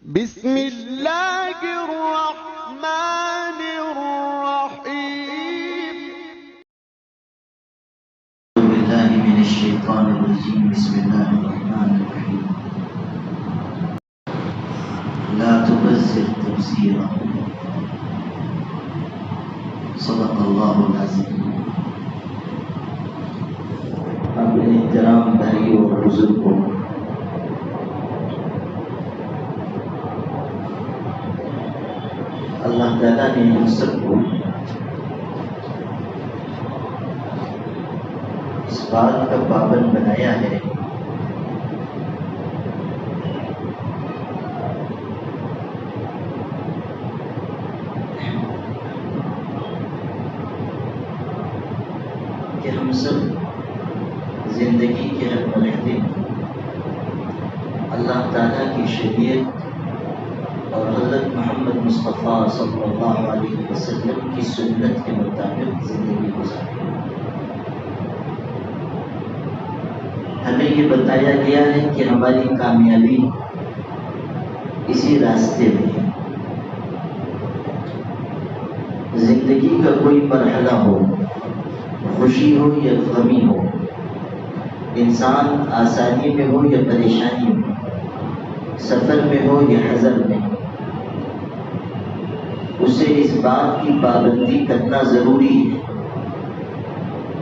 بسم اللہ الرحمن الرحیم باللہ من الشیطان الرجیم بسم اللہ الرحمن الرحیم لا تبذر تبذیرا صدق اللہ العظیم۔ قابل احترام بھائیوں اور بزرگوں، اللہ تعالیٰ نے ہم سب کو اس بات کا پابند بنایا ہے کہ ہم سب زندگی کے ہر مرحلے میں اللہ تعالیٰ کی شریعت اور حضرت محمد مصطفیٰ صلی اللہ علیہ وسلم کی سنت کے مطابق زندگی گزاریں۔ ہمیں یہ بتایا گیا ہے کہ ہماری کامیابی اسی راستے میں ہے۔ زندگی کا کوئی مرحلہ ہو، خوشی ہو یا غمی ہو، انسان آسانی میں ہو یا پریشانی میں، سفر میں ہو یا حضر میں، اسے اس بات کی پابندی کرنا ضروری ہے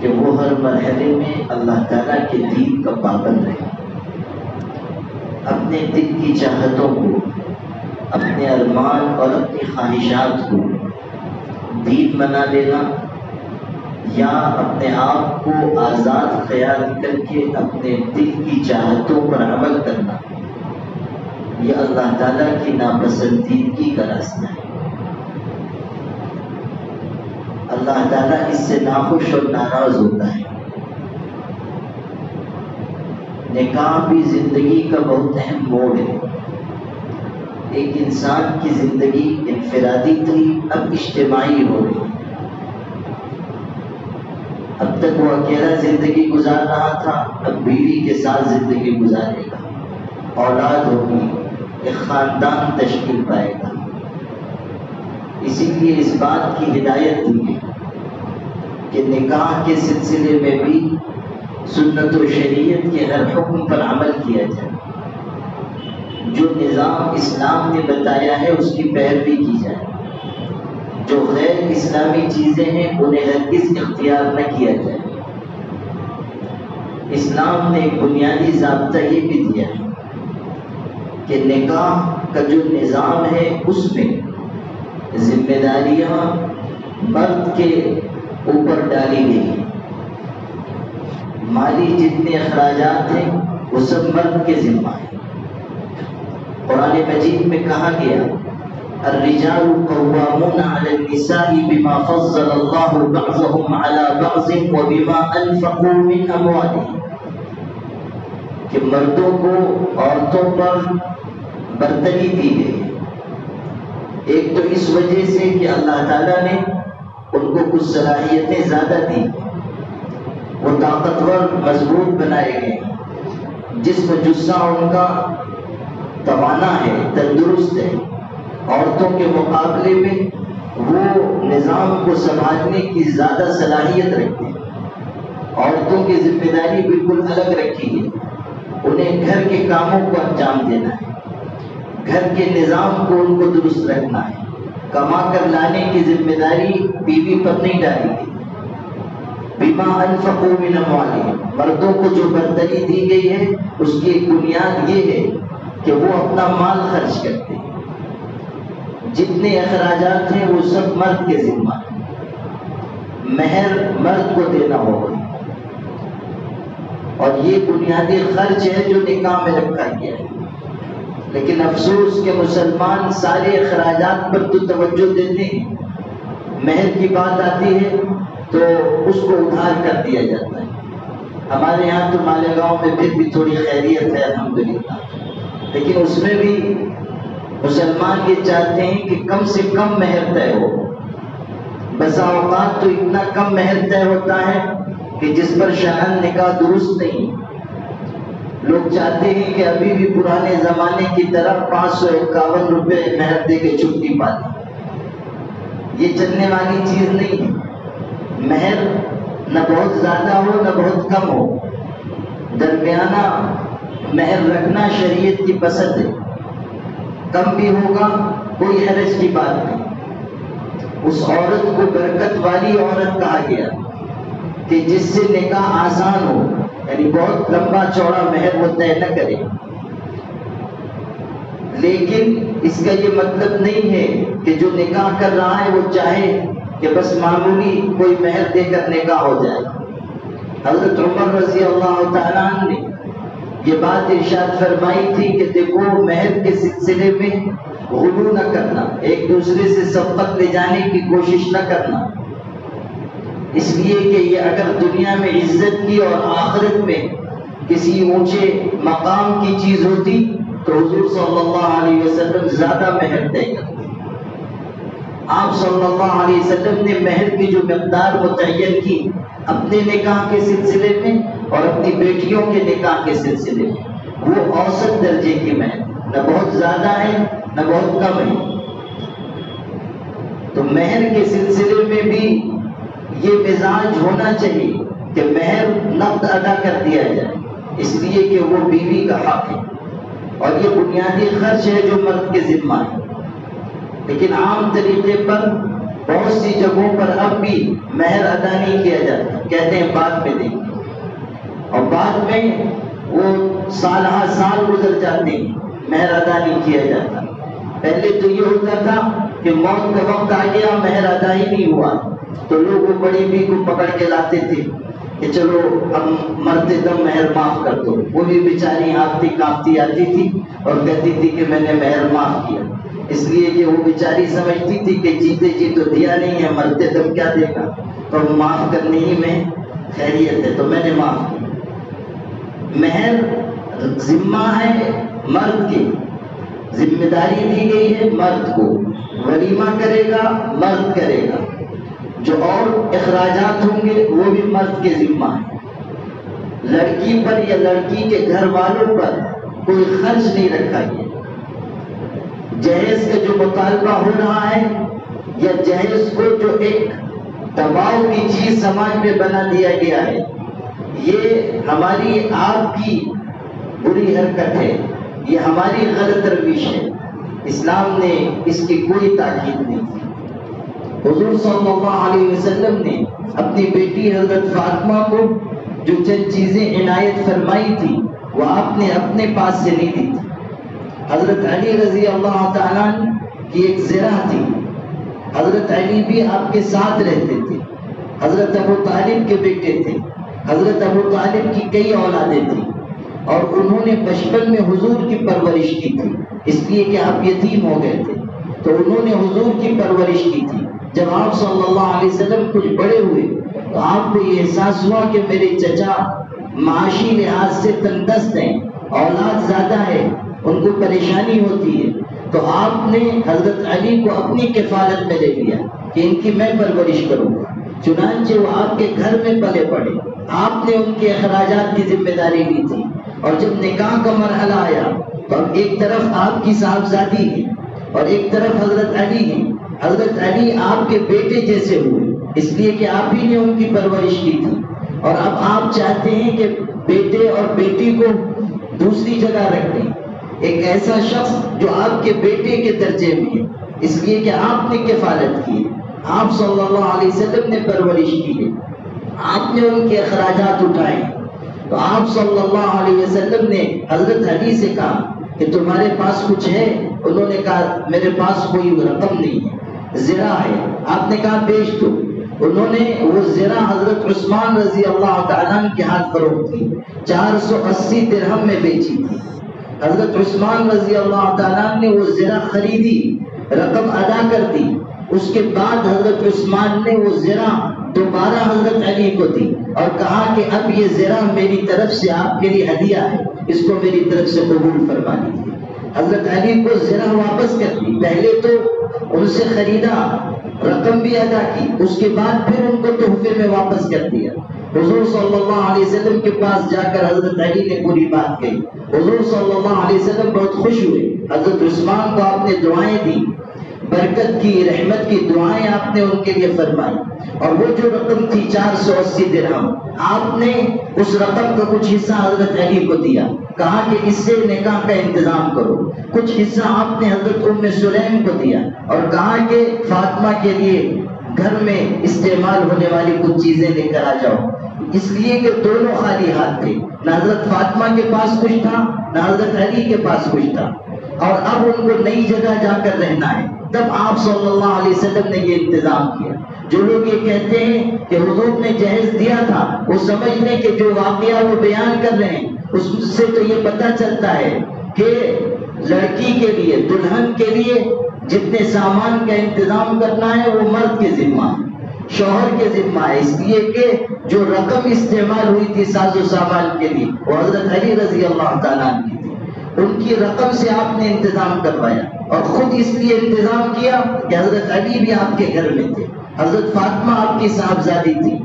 کہ وہ ہر مرحلے میں اللہ تعالیٰ کے دین کا پابند رہے، اپنے دل کی چاہتوں کو، اپنے ارمان اور اپنی خواہشات کو دین بنا لینا یا اپنے آپ کو آزاد خیال کر کے اپنے دل کی چاہتوں پر عمل کرنا، یہ اللہ تعالیٰ کی ناپسندیدگی کا راستہ ہے۔ اللہ تعالیٰ اس سے ناخوش اور ناراض ہوتا ہے۔ نکاح بھی زندگی کا بہت اہم موڑ ہے۔ ایک انسان کی زندگی انفرادی تھی، اب اجتماعی ہو رہی ہے۔ اب تک وہ اکیلا زندگی گزار رہا تھا، اب بیوی کے ساتھ زندگی گزارے گا، اولاد ہوگی، ایک خاندان تشکیل پائے گا۔ اسی لیے اس بات کی ہدایت دی گئی کہ نکاح کے سلسلے میں بھی سنت و شریعت کے ہر حکم پر عمل کیا جائے، جو نظام اسلام نے بتایا ہے اس کی پیروی کی جائے، جو غیر اسلامی چیزیں ہیں انہیں ہرگز اختیار نہ کیا جائے۔ اسلام نے ایک بنیادی ضابطہ یہ بھی دیا ہے کہ نکاح کا جو نظام ہے اس میں ذمہ داریاں مرد کے اوپر ڈالی گئی ہیں۔ مالی جتنے اخراجات ہیں وہ سب مرد کے ذمہ ہیں۔ قرآن مجید میں کہا گیا الرجال قوامون علی النساء بما فضل اللہ بعضهم علی بعض وبما انفقوا من اموالهم، کہ مردوں کو عورتوں پر برتری دی گئی ہے۔ ایک تو اس وجہ سے کہ اللہ تعالیٰ نے ان کو کچھ صلاحیتیں زیادہ دی، وہ طاقتور مضبوط بنائے گئے، جسم جسہ ان کا توانا ہے، تندرست ہے، عورتوں کے مقابلے میں وہ نظام کو سنبھالنے کی زیادہ صلاحیت رکھتے ہیں۔ عورتوں کی ذمہ داری بالکل الگ رکھی ہے، انہیں گھر کے کاموں کو انجام دینا ہے، گھر کے نظام کو ان کو درست رکھنا ہے، کما کر لانے کی ذمہ داری بیوی پر نہیں ڈالی گئی۔ بما انفقوا من اموالهم، مردوں کو جو برتری دی گئی ہے اس کی ایک بنیاد یہ ہے کہ وہ اپنا مال خرچ کرتے ہیں، جتنے اخراجات ہیں وہ سب مرد کے ذمہ ہیں، مہر مرد کو دینا ہوگا، اور یہ بنیادی خرچ ہے جو نکاح میں رکھا گیا ہے۔ لیکن افسوس کہ مسلمان سارے اخراجات پر تو توجہ دیتے ہیں، مہر کی بات آتی ہے تو اس کو ادھار کر دیا جاتا ہے۔ ہمارے یہاں تو مالیگاؤں میں پھر بھی تھوڑی خیریت ہے الحمدللہ، لیکن اس میں بھی مسلمان یہ چاہتے ہیں کہ کم سے کم مہر طے ہو۔ بسا اوقات تو اتنا کم مہر طے ہوتا ہے کہ جس پر شاہن نکاح درست نہیں، لوگ چاہتے ہیں کہ ابھی بھی پرانے زمانے کی طرح 551 روپے مہر دے کے چھٹی پا لیں۔ یہ چلنے والی چیز نہیں ہے۔ مہر نہ بہت زیادہ ہو نہ بہت کم ہو، درمیانہ مہر رکھنا شریعت کی پسند ہے۔ کم بھی ہوگا کوئی حرج کی بات نہیں۔ اس عورت کو برکت والی عورت کہا گیا کہ جس سے نکاح آسان ہو، یعنی بہت لمبا چوڑا مہر وہ طے نہ کرے، لیکن اس کا یہ مطلب نہیں ہے کہ جو نکاح کر رہا ہے وہ چاہے کہ بس معمولی کوئی مہر دے کر نکاح ہو جائے۔ حضرت عمر رضی اللہ تعالیٰ عنہ نے یہ بات ارشاد فرمائی تھی کہ دیکھو، مہر کے سلسلے میں غلو نہ کرنا، ایک دوسرے سے سبقت لے جانے کی کوشش نہ کرنا، اس لیے کہ یہ اگر دنیا میں عزت کی اور آخرت میں کسی اونچے مقام کی چیز ہوتی تو حضور صلی اللہ علیہ وسلم زیادہ مہر طے کرتے۔ آپ صلی اللہ علیہ وسلم نے مہر کی جو مقدار متعین کی اپنے نکاح کے سلسلے میں اور اپنی بیٹیوں کے نکاح کے سلسلے میں، وہ اوسط درجے کی مہر، نہ بہت زیادہ ہے نہ بہت کم ہے۔ تو مہر کے سلسلے میں بھی یہ مزاج ہونا چاہیے کہ مہر نقد ادا کر دیا جائے، اس لیے کہ وہ بیوی کا حق ہے اور یہ بنیادی خرچ ہے جو مرد کے ذمہ ہے۔ لیکن عام طریقے پر بہت سی جگہوں پر اب بھی مہر ادا نہیں کیا جاتا، کہتے ہیں بعد میں دیں گے، اور بعد میں وہ سال ہر سال گزر جاتے ہیں، مہر ادا نہیں کیا جاتا۔ پہلے تو یہ ہوتا تھا کہ موت کا وقت آ گیا، مہر ادا ہی نہیں ہوا تو لوگ وہ بڑی بھی کو پکڑ کے لاتے تھے کہ چلو ہم مرتے دم مہر معاف کر دو۔ وہ بھی بیچاری ہانپتی کانپتی آتی تھی اور کہتی تھی کہ میں نے مہر معاف کیا، اس لیے کہ وہ بیچاری سمجھتی تھی کہ جیتے جی تو دیا نہیں ہے، مرتے دم کیا دے گا، تو معاف کرنے ہی میں خیریت ہے، تو میں نے معاف کیا۔ مہر ذمہ ہے مرد کی، ذمہ داری دی گئی ہے مرد کو، ولیمہ کرے گا مرد کرے گا، جو اور اخراجات ہوں گے وہ بھی مرد کے ذمہ ہے۔ لڑکی پر یا لڑکی کے گھر والوں پر کوئی خرچ نہیں رکھا گیا۔ جہیز کا جو مطالبہ ہو رہا ہے یا جہیز کو جو ایک دباؤ کی چیز سماج میں بنا دیا گیا ہے، یہ ہماری آپ کی بری حرکت ہے، یہ ہماری غلط روش ہے۔ اسلام نے اس کی کوئی تاکید نہیں کی۔ حضور صلی اللہ علیہ وسلم نے اپنی بیٹی حضرت فاطمہ کو جو چند چیزیں عنایت فرمائی تھی وہ آپ نے اپنے پاس سے نہیں دی تھی۔ حضرت علی رضی اللہ تعالیٰ کی ایک زرہ تھی، حضرت علی بھی آپ کے ساتھ رہتے تھے، حضرت ابو طالب کے بیٹے تھے، حضرت ابو طالب کی کئی اولادیں تھیں اور انہوں نے بچپن میں حضور کی پرورش کی تھی، اس لیے کہ آپ یتیم ہو گئے تھے تو انہوں نے حضور کی پرورش کی تھی۔ جب آپ صلی اللہ علیہ وسلم کچھ بڑے ہوئے تو آپ کو یہ احساس ہوا کہ میرے چچا معاشی لحاظ سے تندرست ہیں، اولاد زیادہ ہے، ان کو پریشانی ہوتی ہے، تو آپ نے حضرت علی کو اپنی کفالت میں لے لیا کہ ان کی میں پرورش کروں گا۔ چنانچہ وہ آپ کے گھر میں پلے پڑے، آپ نے ان کے اخراجات کی ذمہ داری لی تھی، اور جب نکاح کا مرحلہ آیا تو اب ایک طرف آپ کی صاحبزادی ہے اور ایک طرف حضرت علی ہے۔ حضرت علی آپ کے بیٹے جیسے ہوئے اس لیے کہ آپ ہی نے ان کی پرورش کی تھی، اور اب آپ چاہتے ہیں کہ بیٹے اور بیٹی کو دوسری جگہ رکھ دیں، ایک ایسا شخص جو آپ کے بیٹے کے درجے میں ہے، اس لیے کہ آپ نے کفالت کی ہے، آپ صلی اللہ علیہ وسلم نے پرورش کی ہے، آپ نے ان کے اخراجات اٹھائے۔ تو آپ صلی اللہ علیہ وسلم نے حضرت علی سے کہا کہ تمہارے پاس کچھ ہے؟ انہوں نے کہا میرے پاس کوئی رقم نہیں ہے، زرہ ہے۔ آپ نے کہا بیچ دو۔ انہوں نے وہ زرہ حضرت عثمان رضی اللہ تعالیٰ عنہ کے ہاتھ فروخت کی، 480 درہم میں بیچی تھی۔ حضرت عثمان رضی اللہ تعالیٰ عنہ نے وہ زرہ خریدی، رقم ادا کر دی، اس کے بعد حضرت عثمان نے وہ زرہ دوبارہ حضرت علی کو دی اور کہا کہ اب یہ زرہ میری طرف سے آپ کے لیے ہدیہ ہے، اس کو میری طرف سے قبول فرما لیجیے۔ حضرت علی کو زرہ واپس کر دی، پہلے تو ان سے خریدا، رقم بھی ادا کی، اس کے بعد پھر ان کو تحفے میں واپس کر دیا۔ حضور صلی اللہ علیہ وسلم کے پاس جا کر حضرت علی نے پوری بات کہی. حضور صلی اللہ علیہ وسلم بہت خوش ہوئے. حضرت عثمان کو آپ نے دعائیں دی، برکت کی، رحمت کی دعائیں آپ نے ان کے لیے فرمائی. اور وہ جو رقم تھی 480 درہم، آپ نے اس رقم کا کچھ حصہ حضرت علی کو دیا، کہا کہ اس سے نکاح کا انتظام کرو. کچھ حصہ آپ نے حضرت ام سلیم کو دیا اور کہا کہ فاطمہ کے لیے گھر میں استعمال ہونے والی کچھ چیزیں لے کر آ جاؤ. اس لیے کہ دونوں خالی ہاتھ تھے، نہ حضرت فاطمہ کے پاس کچھ تھا نہ حضرت علی کے پاس کچھ تھا، اور اب ان کو نئی جگہ جا کر رہنا ہے. تب آپ صلی اللہ علیہ وسلم نے یہ انتظام کیا. جو لوگ یہ کہتے ہیں کہ حضور نے جہیز دیا تھا، وہ سمجھ لیں کہ جو واقعہ وہ بیان کر رہے ہیں اس سے تو یہ پتہ چلتا ہے کہ لڑکی کے لیے، دلہن کے لیے جتنے سامان کا انتظام کرنا ہے وہ مرد کے ذمہ ہے، شوہر کے ذمہ ہے. اس لیے کہ جو رقم استعمال ہوئی تھی ساز و سامان کے لیے وہ حضرت علی رضی اللہ تعالیٰ عنہ کی تھی. ان کی رقم سے آپ نے انتظام کروایا اور خود اس لیے انتظام کیا کہ حضرت علی بھی آپ کے گھر میں تھے، حضرت فاطمہ آپ کی صاحبزادی تھی،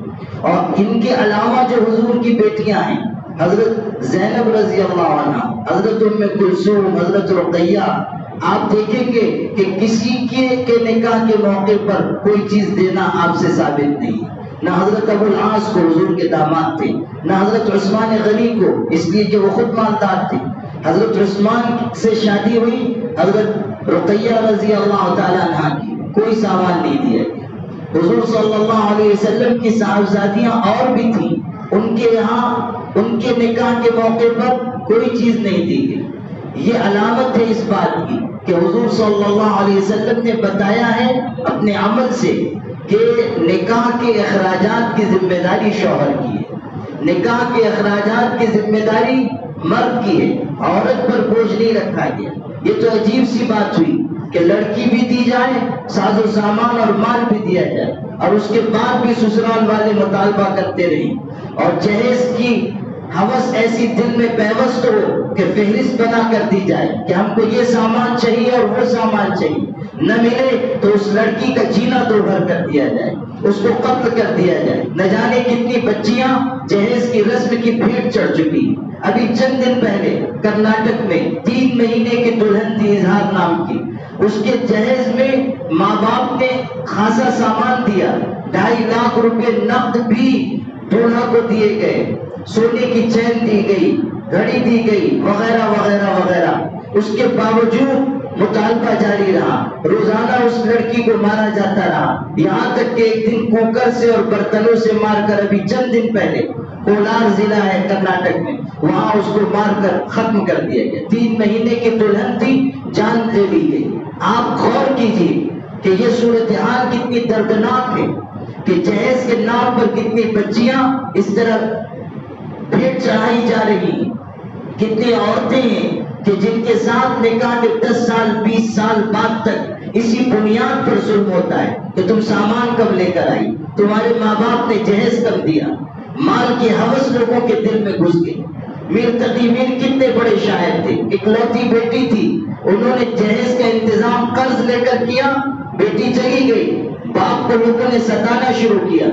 اور ان کے علاوہ جو حضور کی بیٹیاں ہیں، حضرت زینب رضی اللہ عنہ، حضرت ام کلثوم، حضرت رقیہ، آپ دیکھیں گے کہ کسی کے نکاح کے موقع پر کوئی چیز دینا آپ سے ثابت نہیں. نہ حضرت ابو العاص کو، حضور کے داماد تھے، نہ حضرت عثمان غنی کو، اس لیے کہ وہ خود مالدار تھے. حضرت عثمان سے شادی ہوئی حضرت رقیہ رضی اللہ تعالیٰ عنہ کی، کوئی سامان نہیں دیا گیا. حضور صلی اللہ علیہ وسلم کی صاحبزادیاں اور بھی تھیں، ان کے یہاں ان کے نکاح کے موقع پر کوئی چیز نہیں دی گئی. یہ علامت ہے اس بات کی کہ حضور صلی اللہ علیہ وسلم نے بتایا ہے اپنے عمل سے کہ نکاح کے اخراجات کی ذمہ داری شوہر کی ہے، نکاح کے اخراجات کی ذمہ داری مرد کی ہے، عورت پر بوجھ نہیں رکھا گیا. یہ تو عجیب سی بات ہوئی کہ لڑکی بھی دی جائے، ساز و سامان اور مال بھی دیا جائے، اور اس کے بعد بھی سسرال والے مطالبہ کرتے رہیں، اور جہیز کی ہوس ایسی دل میں پیوست ہو کہ فہرست بنا کر دی جائے کہ ہم کو یہ سامان چاہیے اور وہ سامان چاہیے. نہ ملے تو اس لڑکی کا جینا دو بھر کر دیا جائے، اس کو قتل کر دیا جائے. نہ جانے کتنی بچیاں جہیز کی رسم کی بھیڑ چڑھ چکی. ابھی چند دن پہلے کرناٹک میں 3 مہینے کی دلہن تھی اظہار نام کی، اس کے جہیز میں ماں باپ نے خاصا سامان دیا، 2.5 لاکھ روپے نقد بھی دولہا کو دیے گئے، سونے کی چین دی گئی، گھڑی دی گئی، وغیرہ وغیرہ وغیرہ. اس کے باوجود مطالبہ جاری رہا، روزانہ اس لڑکی کو مارا جاتا رہا، یہاں تک کہ ایک دن کوکر سے اور برتنوں سے مار کر، ابھی چند دن پہلے کولار ضلع ہے کرناٹک میں، وہاں اس کو مار کر ختم کر دیا گیا. 3 مہینے کی دلہن تھی، جان دے دی گئی. آپ غور کیجیے کہ یہ صورتحال کتنی دردناک ہے کہ جہیز کے نام پر کتنی بچیاں اس طرح بھیٹ چڑھائی جا رہی ہیں. کتنی عورتیں ہیں کہ جن کے ساتھ نکاح کے 10 سال 20 سال بعد تک اسی بنیاد پر ظلم ہوتا ہے کہ تم سامان کب لے کر آئی، تمہارے ماں باپ نے جہیز کب دیا. مال کی ہوس لوگوں کے دل میں گھس گئی. میر تقی میر کتنے بڑے شاعر تھے، اکلوتی بیٹی تھی، انہوں نے جہیز کا انتظام قرض لے کر کیا، بیٹی چلی گئی، باپ کو لوگوں نے ستانا شروع کیا،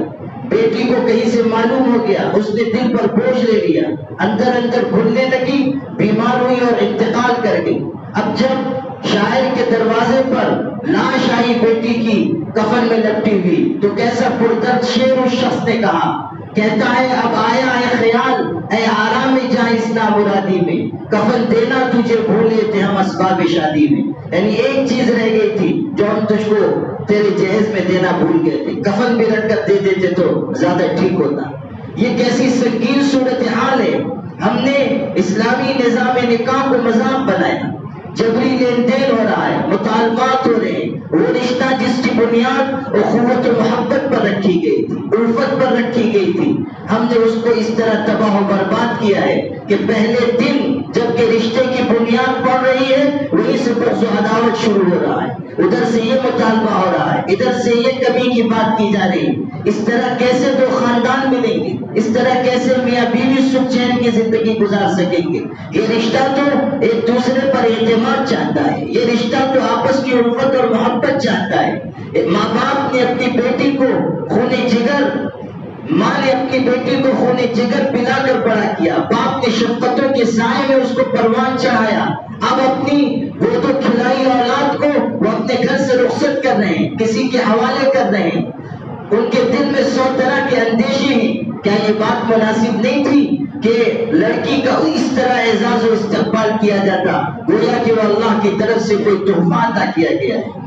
بیٹی کو کہیں سے معلوم ہو گیا، اس نے دل پر بوجھ لے لیا، اندر اندر گھلنے لگی، بیمار ہوئی اور انتقال کر گئی. اب جب شاعر کے دروازے پر لاش آئی بیٹی کی کفن میں لپٹی ہوئی تو کیسا پردرد شعر اس شخص نے کہا، کہتا ہے اب آیا ہے خیال اے آرام جہاں اس نامرادی میں، کفن دینا تجھے بھولے تھے ہم اسباب شادی میں. یعنی ایک چیز رہ گئی تھی جو ہم تجھ کو تیرے جہیز میں دینا بھول گئے تھے، کفن بھی رکھ کر دے دیتے تو زیادہ ٹھیک ہوتا. یہ کیسی سنگین صورتحال ہے. ہم نے اسلامی نظام نکاح کو مذاق بنایا، جبری لین دین ہو رہا ہے، مطالبات ہو رہے ہیں. وہ رشتہ جس کی بنیاد اخوت و محبت پر رکھی گئی تھی، الفت پر رکھی گئی تھی، ہم نے اس کو اس طرح تباہ و برباد کیا ہے کہ پہلے دن جبکہ رشتے کی بنیاد پڑ رہی ہے وہیں سے بغض و عداوت شروع ہو رہا ہے. ادھر سے یہ مطالبہ ہو رہا ہے، ادھر سے یہ کمی کی بات کی جا رہی ہے. اس طرح کیسے 2 خاندان ملیں گے؟ اس طرح کیسے میاں بیوی سکھ چین کی زندگی گزار سکیں گے؟ یہ رشتہ تو ایک دوسرے پر اعتماد چاہتا ہے، یہ رشتہ تو آپس کی الفت اور محبت چاہتا ہے. ماں باپ نے اپنی بیٹی کو خون جگر ماں نے اپنی بیٹی کو خون جگر پلا کر بڑا کیا، باپ نے شفقتوں کے سائے میں اس کو پروان چڑھایا، اب اپنی وہ تو کھلائی اولاد کو وہ اپنے گھر سے رخصت کر رہے ہیں، کسی کے حوالے کر رہے ہیں، ان کے دل میں 100 طرح کے اندیشے ہیں۔ کیا یہ بات مناسب نہیں تھی کہ لڑکی کا اس طرح اعزاز و استقبال کیا جاتا، گویا کہ وہ اللہ کی طرف سے کوئی تحفہ عطا کیا گیا ہے؟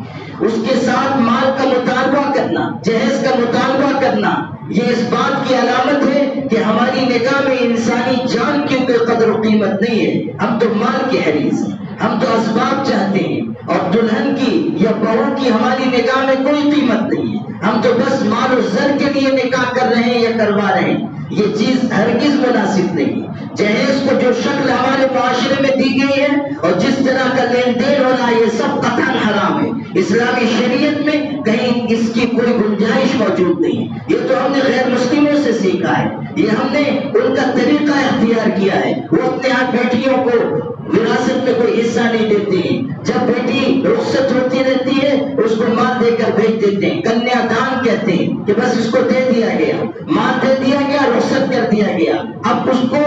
اس کے ساتھ مال کا مطالبہ کرنا، جہیز کا مطالبہ کرنا، یہ اس بات کی علامت ہے کہ ہماری نگاہ میں انسانی جان کی کوئی قدر و قیمت نہیں ہے، ہم تو مال کے حریص ہیں، ہم تو اسباب چاہتے ہیں، اور دلہن کی یا بہو کی ہماری نگاہ میں کوئی قیمت نہیں ہے، ہم تو بس مال و زر کے لیے نکاح کر رہے ہیں یا کروا رہے ہیں۔ یہ چیز ہرگز مناسب نہیں۔ جہیز کو جو شکل ہمارے معاشرے میں دی گئی ہے اور جس طرح کا لین دین ہو رہا ہے، یہ سب قطعاً حرام ہے۔ اسلامی شریعت میں کہیں اس کی کوئی گنجائش موجود نہیں ہے۔ یہ تو ہم نے غیر مسلموں سے سیکھا ہے، یہ ہم نے ان کا طریقہ اختیار کیا ہے۔ وہ اپنے ہاں بیٹیوں کو وراثت میں کوئی حصہ نہیں دیتے ہیں، جب بیٹی رخصت ہوتی رہتی ہے اس کو مال دے کر بھیج دیتے ہیں، کنیا دان کہتے ہیں کہ بس اس کو دے دیا گیا، مال دے دیا گیا، رخصت کر دیا گیا، اب اس کو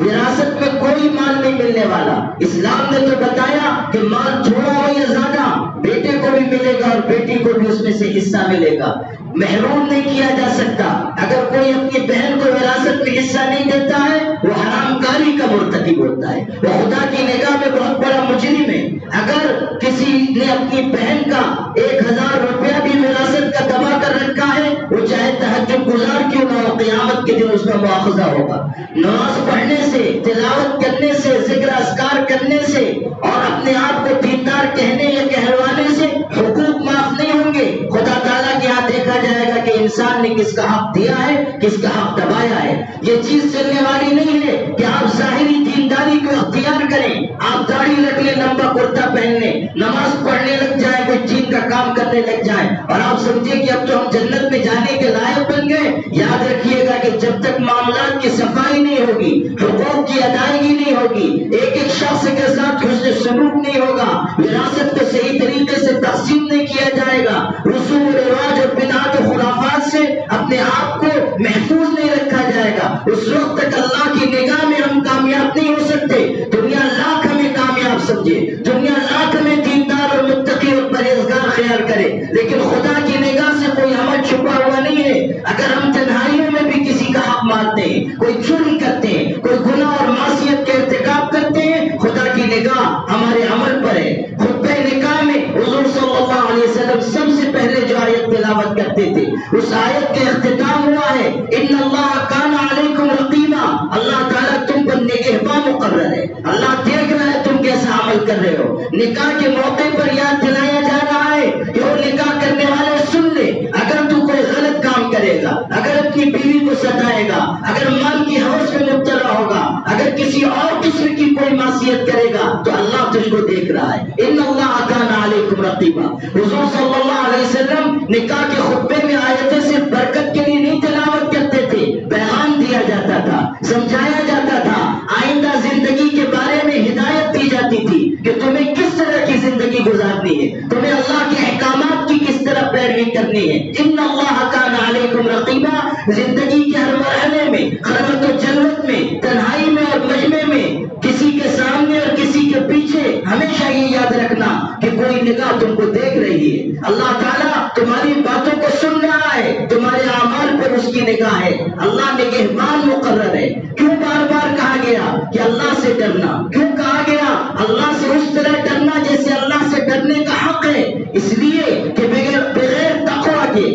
وراثت میں کوئی مال نہیں ملنے والا۔ اسلام نے تو بتایا کہ مال تھوڑا ہو یا زیادہ بیٹے کو بھی ملے گا اور بیٹی کو بھی اس میں سے حصہ ملے گا، محروم نہیں کیا جا سکتا۔ اگر کوئی اپنی بہن کو وراثت میں حصہ نہیں دیتا ہے وہ حرام کاری کا مرتکب ہوتا ہے، وہ خدا کی نگاہ میں بہت بڑا مجرم ہے۔ اگر کسی نے اپنی بہن کا 1000 روپیہ بھی وراثت کا دبا کر رکھا ہے، وہ چاہے تہجد گزار کیوں نہ ہو، قیامت کے دن اس کا مواخذہ ہوگا۔ نماز پڑھنے سے، تلاوت کرنے سے، ذکر اذکار کرنے سے اور اپنے آپ کو دیندار کہنے یا کہلوانے سے حقوق معاف نہیں ہوں گے۔ خدا تعالیٰ کے ہاں دیکھا جائے گا کہ انسان نے کس کا حق دیا ہے، کس کا حق دبایا ہے۔ یہ چیز چلنے والی نہیں ہے کہ آپ ظاہری دینداری کو اختیار کریں، آپ داڑھی رکھ لیں، لمبا کرتا پہن لیں، نماز پڑھنے لگ جائیں، کوئی دین کا کام کرنے لگ جائیں اور آپ سمجھیں کہ اب تو ہم جنت میں جانے کے لائق بن گئے۔ یاد رکھیے گا کہ جب تک معاملات کی صفائی نہیں ہوگی، حقوق کی ادائیگی نہیں ہوگی، ایک شخص کے ساتھ حسن سلوک نہیں ہوگا، وراثت کو صحیح طریقے سے تقسیم نہیں کیا جائے گا، رسوم و رواج اور بدعات و خرافات سے اپنے آپ کو محفوظ نہیں رکھا جائے گا، اس وقت تک اللہ کی نگاہ میں ہم کامیاب نہیں ہو سکتے۔ دنیا لاکھ ہمیں کامیاب سمجھے، دنیا لاکھ ہمیں دیندار اور متقی اور پرہیزگار خیال کرے، لیکن خدا کی نگاہ سے کوئی عمل چھپا ہوا نہیں ہے۔ اگر ہم تنہائیوں میں بھی کسی کا حق مارتے ہیں، کوئی چوری کرتے ہیں، کوئی گناہ اور معصیت کے ارتکاب کرتے ہیں، خدا کی نگاہ ہمارے عمل پر ہے۔ خطبہ نکاح میں حضور صلی اللہ علیہ وسلم سب سے پہلے جو آیت تلاوت کرتے تھے، اس آیت کے اختتام ہوا ہے ان اللہ کان علیکم رقیبا، اللہ تعالیٰ تم پر نگہباں مقرر ہے، اللہ دیکھ رہا ہے تم کیسا عمل کر رہے ہو۔ نکاح کے موقع پر یاد دلایا جا رہا ہے کہ وہ نکاح کرنے والے سن لے، اگر تو کوئی غلط کام کرے گا، اگر اپنی بیوی کو ستائے گا، اگر مال کی ہوس میں مبتلا ہوگا، اگر کسی اور قسم کی کوئی معصیت کرے گا تو اللہ تجھ کو دیکھ رہا ہے۔ ان اللہ کان علیکم رقیبا۔ حضور صلی اللہ علیہ وسلم نکاح کے خطبے میں آیتیں صرف برکت کے لیے نہیں تلاوت کرتے تھے، پیغام دیا جاتا تھا، سمجھایا جاتا تھا، آئندہ زندگی کے بارے میں ہدایت دی جاتی تھی کہ تمہیں کس طرح کی زندگی گزارنی ہے، تمہیں اللہ کے احکامات کی کس طرح پیروی کرنی ہے۔ ان اللہ کان علیکم رقیبا، زندگی کے ہر مرحلے میں، خلوت و جلوت میں، تنہائی میں اور مجمع میں، کسی کے سامنے اور کسی کے پیچھے، ہمیشہ یہ یاد رکھنا کہ کوئی نگاہ تم کو دیکھ رہی ہے۔ اللہ تعالیٰ تمہاری باتوں کو سن رہا ہے، تمہارے اعمال پر اس کی نگاہ ہے، اللہ نگہبان مقرر ہے۔ کیوں بار بار کہا گیا کہ اللہ سے ڈرنا؟ کیوں کہا گیا اللہ سے اس طرح ڈرنا جیسے اللہ سے ڈرنے کا حق ہے؟ اس لیے کہ بغیر تقویٰ کے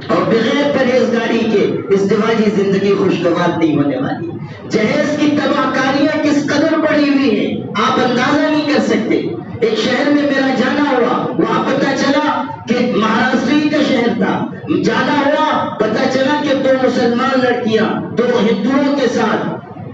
اور بغیر پرہیزگاری کے ازدواجی زندگی خوشگوار نہیں ہونے والی۔ جہیز کی تباہ کاریاں کس قدر بڑھی ہوئی ہیں آپ اندازہ نہیں کر سکتے۔ ایک شہر میں میرا جانا ہوا، وہاں پتہ چلا کہ مہاراشٹر کا شہر تھا، جانا ہوا پتہ چلا کہ 2 مسلمان لڑکیاں 2 ہندوؤں کے ساتھ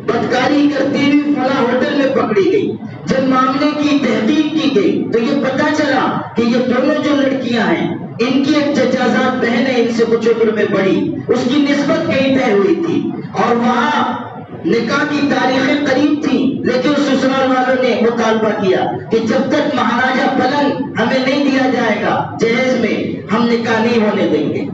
بدکاری کرتی ہوئی فلاں ہوٹل میں پکڑی گئی۔ جب معاملے کی تحقیق کی گئی تو یہ پتہ چلا کہ یہ دونوں جو لڑکیاں ہیں ان کی ایک چچازاد بہن ہے، ان سے کچھ عمر میں بڑی، اس کی نسبت کہیں طے ہوئی تھی اور وہاں نکاح کی تاریخیں قریب تھیں، لیکن سسرال والوں نے مطالبہ کیا کہ جب تک مہاراجا پلنگ ہمیں نہیں دیا جائے گا جہیز میں، ہم نکاح نہیں ہونے دیں گے۔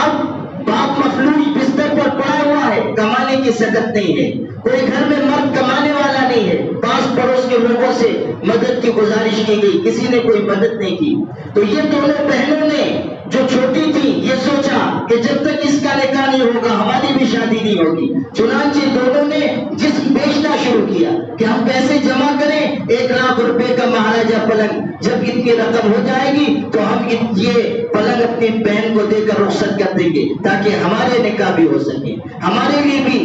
اب باپ مفلوج بستر پر پڑا ہوا ہے، کمانے کی سکت نہیں ہے، کوئی گھر میں مرد کمانے والا نہیں ہے، پاس پڑوس کے لوگوں سے مدد کی گزارش کی گئی، کسی نے کوئی مدد نہیں کی، تو یہ دونوں بہنوں نے جو چھوٹی تھی یہ سوچا کہ جب تک اس کا نکاح نہیں ہوگا ہماری بھی شادی نہیں ہوگی، چنانچہ دونوں نے جسم بیچنا شروع کیا کہ ہم پیسے جمع کریں، 1,00,000 روپے کا مہاراجہ پلنگ، جب اتنی رقم ہو جائے گی تو ہم یہ پلنگ اپنی بہن کو دے کر رخصت کر دیں گے تاکہ ہمارے نکاح بھی ہو سکے، ہمارے لیے بھی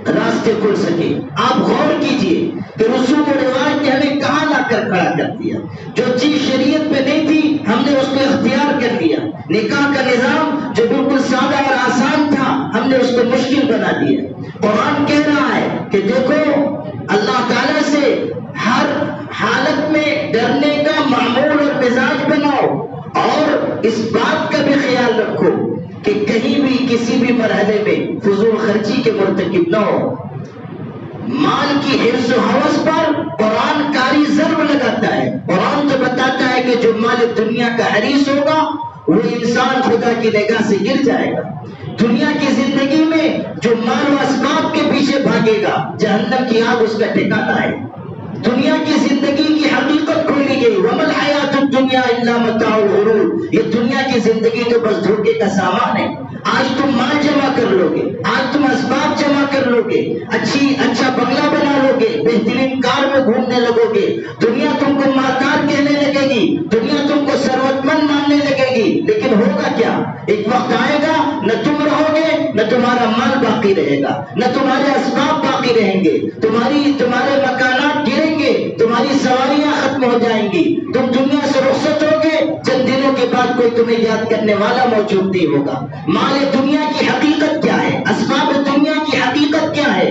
راستے کھل سکے۔ آپ غور کیجئے کہ رسوم و رواج نے ہمیں کہاں لا کر کھڑا کر دیا، جو چیز شریعت میں نہیں تھی ہم نے اس کو اختیار کر لیا، نکاح کا نظام جو بالکل سادہ اور آسان تھا ہم نے اس کو مشکل بنا دیا۔ قرآن کہہ رہا ہے کہ دیکھو اللہ تعالیٰ سے ہر حالت میں ڈرنے کا معمول اور مزاج بناؤ، اور اس بات کا بھی خیال رکھو کہ کہیں بھی کسی بھی مرحلے میں فضول خرچی کے مرتکب نہ ہو۔ مال کی حرص و ہوس پر قرآن کاری ضرب لگاتا ہے، قرآن تو بتاتا ہے کہ جو مال دنیا کا حریص ہوگا وہ انسان خدا کی نگاہ سے گر جائے گا۔ دنیا کی زندگی میں جو مال و اسباب کے پیچھے بھاگے گا جہنم کی آگ اس کا ٹھکانہ ہے۔ دنیا کی زندگی کی حقیقت کھولی گئی، وَمَا الْحَيَاةُ الدُّنْيَا إِلَّا مَتَاعُ الْغُرُورِ، یہ دنیا کی زندگی تو بس دھوکے کا سامان ہے۔ آج تم مال جمع کر لو گے، آج تم اسباب جمع کر لو گے، اچھا بنگلہ بنا لو گے، بہترین کار میں گھومنے لگو گے، دنیا تم کو مالدار کہنے لگے گی، دنیا تم کو ثروت مند ماننے لگے گی، لیکن ہوگا کیا؟ ایک وقت آئے گا نہ تم رہو گے نہ تمہارا مال باقی رہے گا، نہ تمہارے اسباب باقی رہیں گے، تمہارے مکانات گریں گے، تمہاری سواریاں ختم ہو جائیں گی، تم دنیا سے رخصت ہوگے، چند دنوں کے بعد کوئی تمہیں یاد کرنے والا موجود نہیں ہوگا۔ مال دنیا کی حقیقت کیا ہے؟ اسباب دنیا کی حقیقت کیا ہے؟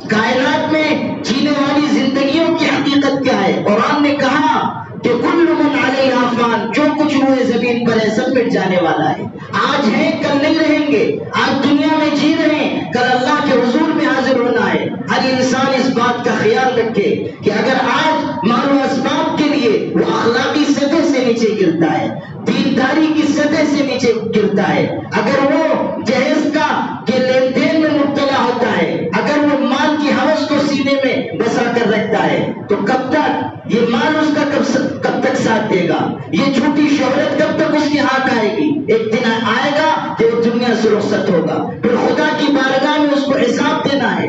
کائنات میں جینے والی زندگیوں کی حقیقت کیا ہے؟ قرآن نے کہا کہ کل من علیہا فان، جو کچھ ہوئے زمین پر ہے سب مٹ جانے والا ہے، آج ہیں کل نہیں رہیں گے، آج دنیا میں جی رہے ہیں کل اللہ کے حضور میں حاضر ہونا ہے۔ ہر انسان اس بات کا خیال رکھے کہ اگر آج مال و اسباب کے لیے وہ اخلاقی سطح سے نیچے گرتا ہے، دینداری کی سطح سے نیچے گرتا ہے، اگر وہ جہیز کا کے لین دین میں مبتلا ہوتا ہے، اگر وہ مال کی ہوس کو سینے میں بسا کر رکھتا ہے، تو کب تک یہ مال اس کا کب تک ساتھ دے گا؟ یہ جھوٹی شہرت کب تک اس کے ہاتھ آئے گی؟ ایک دن آئے گا کہ وہ دنیا سے رخصت ہوگا، پھر خدا کی بارگاہ میں اس کو حساب دینا ہے۔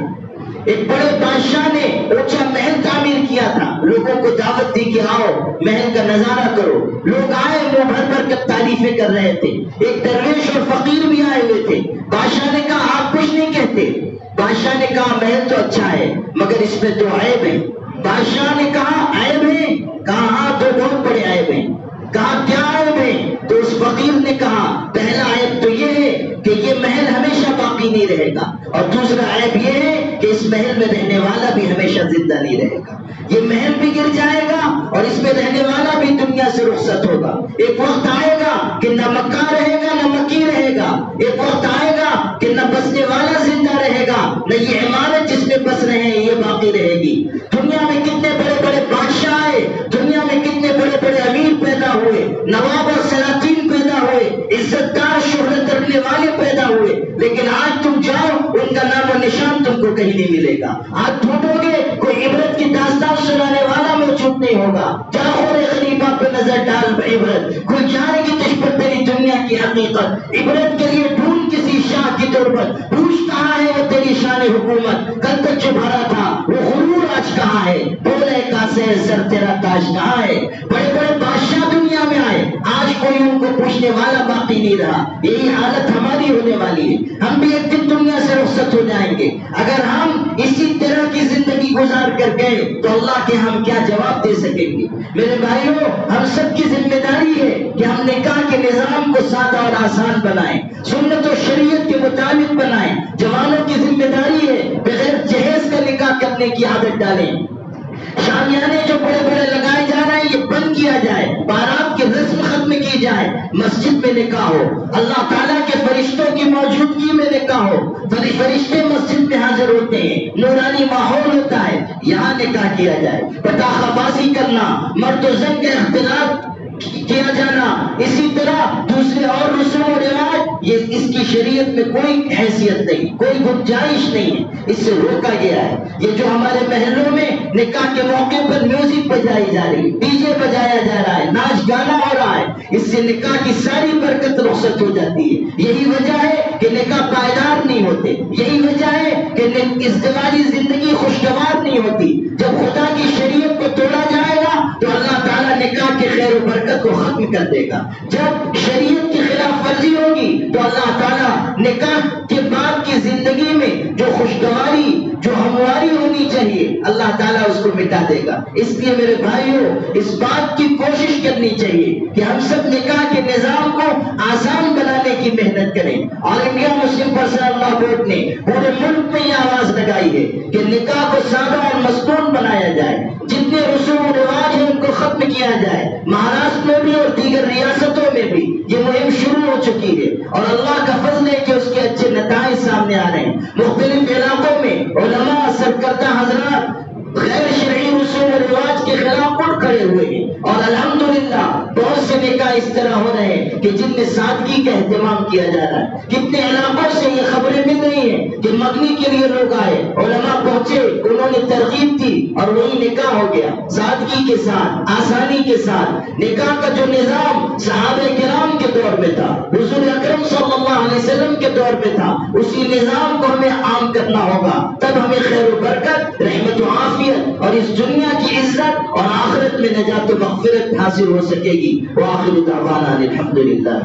ایک بڑے بادشاہ نے اونچا محل تعمیر کیا تھا، لوگوں کو دعوت دی کہ آؤ محل کا نظارہ کرو، لوگ آئے منہ بھر بھر کر تعریفیں کر رہے تھے، ایک درویش اور فقیر بھی آئے ہوئے تھے۔ بادشاہ نے کہا آپ کچھ نہیں کہتے؟ بادشاہ نے کہا محل تو اچھا ہے مگر اس میں 2 عیب ہیں۔ بادشاہ نے کہا عیب ہیں؟ کہا ہاں 2 بہت بڑے عیب ہیں۔ کہا کیا عیب ہیں؟ تو اس فقیر نے کہا پہلا عیب تو یہ ہے کہ یہ محل ہمیشہ باقی نہیں رہے گا، اور دوسرا عیب یہ ہے کہ اس محل میں رہنے والا بھی ہمیشہ زندہ نہیں رہے گا، یہ محل بھی گر جائے گا اور اس میں رہنے والا بھی دنیا سے رخصت ہوگا۔ ایک وقت آئے گا کہ نہ مکہ رہے گا نہ مکی رہے گا، ایک وقت آئے گا کہ نہ بسنے والا زندہ رہے گا نہ یہ عمارت جس میں بس رہے ہیں یہ باقی رہے گی۔ دنیا میں کتنے بڑے بڑے بادشاہ آئے، دنیا میں کتنے بڑے بڑے امیر پیدا ہوئے، نواب اور سلاطین پیدا ہوئے، عزت دار شہرت رکھنے والے پیدا ہوئے، لیکن آج تم جاؤ ان کا نام و نشان تم کو کہیں نہیں ملے گا۔ آج ڈھونڈو گے کوئی عبرت کی داستان سنانے والا موجود نہیں ہوگا۔ جاؤ خور خلیفہ پہ نظر ڈال عبرت، کھل جائے گی تجھ پر تیری دنیا کی حقیقت۔ عبرت کے لیے ڈھونڈ کسی شاہ کی تربت، پوچھ کہاں ہے وہ تیری شان حکومت، کل تک جو بھرا تھا وہ غرور آج کہاں ہے، بولے کاسے سر تیرا تاج کہاں ہے۔ بڑے بڑے بادشاہ دنیا میں آئے، آج کوئی ان کو پوچھنے والا باقی نہیں رہا۔ یہی حالت ہماری ہونے والی ہے، ہم بھی ایک دن دنیا سے رخصت ہو جائیں گے۔ اگر ہم اسی طرح کی زندگی گزار کر گئے تو اللہ کے ہم کیا جواب دے سکیں گے؟ میرے بھائیوں، ہم سب کی ذمہ داری ہے کہ ہم نکاح کے نظام کو سادہ اور آسان بنائیں، سنت و شریعت کے مطابق بنائیں۔ جوانوں کی ذمہ داری ہے بغیر جہیز کا نکاح کرنے کی عادت ڈالیں۔ شامیانے جو بڑے بڑے لگائے جا رہے ہیں یہ بند کیا جائے، بارات کی رسم ختم کی جائے، مسجد میں نکاح ہو، اللہ تعالیٰ کے فرشتوں کی موجودگی میں نکاح ہو، فرشتے مسجد میں حاضر ہوتے ہیں، نورانی ماحول ہوتا ہے، یہاں نکاح کیا جائے۔ پٹاخہ بازی کرنا، مرد و زن کا اختلاط کیا جانا، اسی طرح دوسرے اور رسوم و رواج، یہ اس کی شریعت میں کوئی حیثیت نہیں، کوئی گنجائش نہیں ہے، اس سے روکا گیا ہے۔ یہ جو ہمارے محلوں میں نکاح کے موقع پر میوزک بجائی جا رہی ہے، ڈی جے بجایا جا رہا ہے، ناچ گانا ہو رہا ہے، اس سے نکاح کی ساری برکت رخصت ہو جاتی ہے۔ یہی وجہ ہے کہ نکاح پائیدار نہیں ہوتے، یہی وجہ ہے کہ ازدواجی زندگی خوشگوار نہیں ہوتی۔ جب خدا کی شریعت کو توڑا جائے گا تو اللہ تعالیٰ نکاح کے خیر و برکت کو ختم کر دے گا۔ جب شریعت کی خلاف ورزی ہوگی تو اللہ تعالیٰ نکاح کے بعد کی زندگی میں جو خوشگواری، جو ہمواری ہونی چاہیے، اللہ تعالیٰ اس کو مٹا دے گا۔ اس لیے میرے بھائیوں، اس بات کی کوشش کرنی چاہیے کہ ہم سب نکاح کے نظام کو آسان بنانے کی محنت کریں۔ All India Muslim Personal Law Board نے پورے ملک میں یہ آواز لگائی ہے کہ نکاح کو سادہ اور مستون بنایا جائے، جتنے رسوم و رواج ہیں ان کو ختم کیا جائے۔ مہاراشٹر میں بھی اور دیگر ریاستوں میں بھی یہ مہم شروع ہو چکی ہے، اور اللہ کا فضل ہے کہ اس کے اچھے نتائج سامنے آ رہے ہیں۔ مختلف علاقوں میں علماء، سرکردہ حضرات غیر شرعی رسوم و رواج کے خلاف اٹھ کھڑے ہوئے ہیں، اور الحمدللہ بہت سے نکاح اس طرح ہو رہے ہیں کہ جن میں سادگی کا اہتمام کیا جا رہا ہے۔ کتنے علاقوں سے یہ خبریں مل رہی ہیں کہ مگنی کے لیے لوگ آئے، علماء پہنچے، انہوں نے ترغیب دی اور وہی نکاح ہو گیا، سادگی کے ساتھ، آسانی کے ساتھ۔ نکاح کا جو نظام صحابہ کرام کے دور میں تھا، حضور اکرم صلی اللہ علیہ وسلم کے دور میں تھا، اسی نظام کو ہمیں عام کرنا ہوگا، تب ہمیں خیر و برکت، رحمت و عافیت اور اس دنیا کی عزت اور آخرت میں نجات و مغفرت حاصل ہو سکے گی۔ وآخر دعوانا الحمدللہ۔